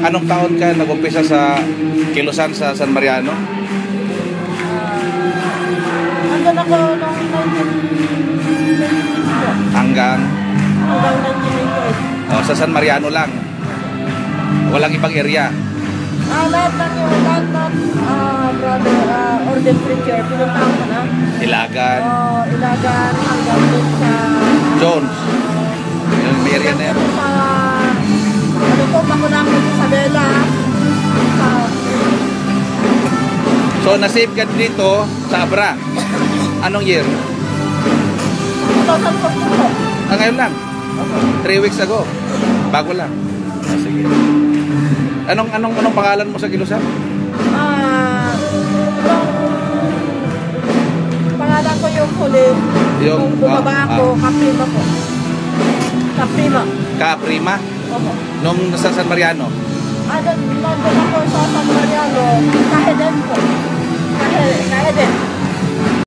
Anong taon ka nag-umpisa sa Kilusan sa San Mariano? Andun ako noong 1998 Hanggang 1998. sa San Mariano lang. Walang ibang area. Lahat ng brother, order preacher, pinuntahan ko na. Ilagan, Ilagan, hanggang dun sa... Jones. Yung may area na yan. Sa... Ano po, Makunang Isabela. So nasave ka dito sa Abra. Anong year? 2014 po. Ngayon lang. 3 weeks ago. Bago lang. Sige. Anong pangalan mo sa Kilusan? Pangalan ko yung huli. Yung bumaba ako, Kaprima po. Kaprima. Kaprima? Opo. Nung nasa San Mariano? Nandun ako sa San Mariano.